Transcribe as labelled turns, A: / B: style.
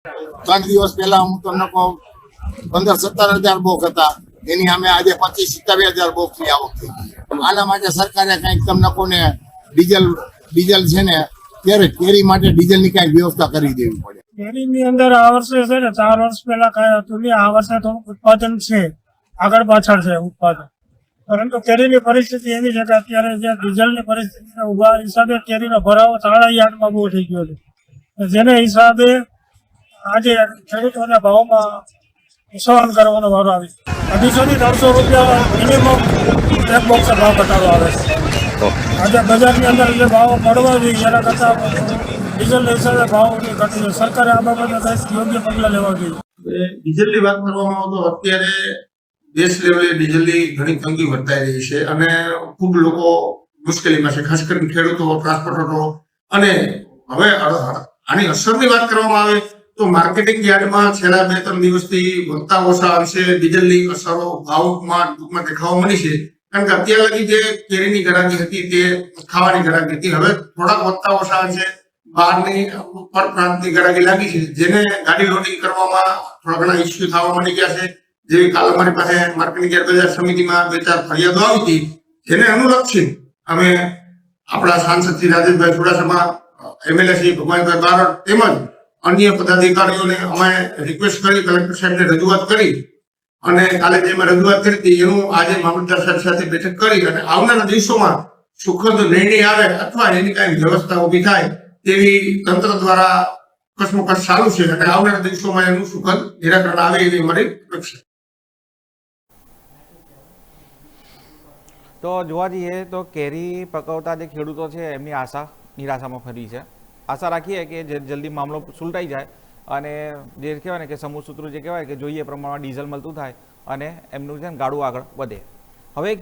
A: 3 દિવસ પહેલા હું તમને કહું 15-17 હજાર બોક હતા, એની અમે આજે 25-27 હજાર બોક ની આવક થઈ ગઈ. આના માટે સરકારે કંઈક તમને કોને ડીઝલ છે ને કેરી માટે ડીઝલ ની કઈક વ્યવસ્થા કરી દેવી પડે.
B: કેરીની અંદર આ વર્ષે છે ને 4 વર્ષ પહેલા કઈ હતું નહીં. આ વર્ષે થોડું ઉત્પાદન છે, આગળ પાછળ છે ઉત્પાદન, પરંતુ કેરીની પરિસ્થિતિ એવી છે કે અત્યારે જે ડીઝલની પરિસ્થિતિને ઉભા હિસાબે કેરીનો ભરાવો તાળા યાર્ડમાં બહુ થઈ ગયો છે, જેને હિસાબે આજે ખેડૂતોના ભાવમાં સહન કરવાનો વારો આવે છે. 250 થી 300 રૂપિયા મિનિમમ એક બોક્સ ભાવ ઘટાડો આવે છે. આજે બજારની અંદર જે ભાવ મળવા જોઈએ એના કરતાં ડીઝલના હિસાબે ભાવ ઘટી છે. સરકારે આ બાબતે કંઈક યોગ્ય પગલાં લેવા જોઈએ.
C: ડીઝલની વાત કરવામાં આવે તો અત્યારે દેશ લેવલે ડીઝલની ઘણી તંગી વર્તાઈ રહી છે અને ખૂબ લોકો મુશ્કેલીમાં છે, ખાસ કરીને ખેડૂતો, ટ્રાન્સપોર્ટરો. અને હવે આની અસરની વાત કરવામાં આવે તો માર્કેટિંગ યાર્ડમાં છેલ્લા 2-3 દિવસથી વધતા ઓછા અંશે ડીઝલની અસરો ભાવમાં ટૂંકમાં દેખાવા મળી છે. કારણ કે અત્યાર લગી જે કેરીની ગરાકી હતી તે ખાવાની ગરાકી હતી, હવે થોડાક વધતા ઓછા અંશે બહારની પર પ્રાંતની ગરાકી લાગી છે, જેને ગાડી લોડિંગ કરવામાં થોડા ઘણા ઇસ્યુ થવા માંડી ગયા છે. જેવી કાલ અમારી પાસે માર્કેટિંગ યાર્ડ બજાર સમિતિમાં 2-4 ફરિયાદો આવી હતી, જેને અનુલક્ષી અમે આપણા સાંસદ શ્રી રાજેશભાઈ ચુડાસમા, એમએલએ શ્રી ભગવાનભાઈ બારડ તેમજ અન્ય પદાધિકારીઓને અમે રિક્વેસ્ટ કરી, કલેક્ટર સાહેબને રજૂઆત કરી અને કાલે જે મેં રજૂઆત કરી હતી એનું આજે મામલતદાર સાહેબ સાથે બેઠક કરી અને આવનારા દિવસોમાં સુખદ નિર્ણય આવે અથવા એની કઈ વ્યવસ્થા ઉભી થાય તેવી તંત્ર દ્વારા કસમકસ ચાલુ છે અને આવનારા દિવસોમાં એનું સુખદ નિરાકરણ આવે એવી અમારી અપેક્ષા.
D: તો જોવા જઈએ તો કેરી પકવતા જે ખેડૂતો છે એમની આશા નિરાશામાં ફરી છે. આશા રાખીએ કે જે જલ્દી મામલો સુલટાઈ જાય અને જે કહેવાય ને કે સમૂહ સૂત્રો જે કહેવાય કે જોઈએ પ્રમાણમાં ડીઝલ મળતું થાય અને એમનું છે ને ગાડું આગળ વધે. હવે એક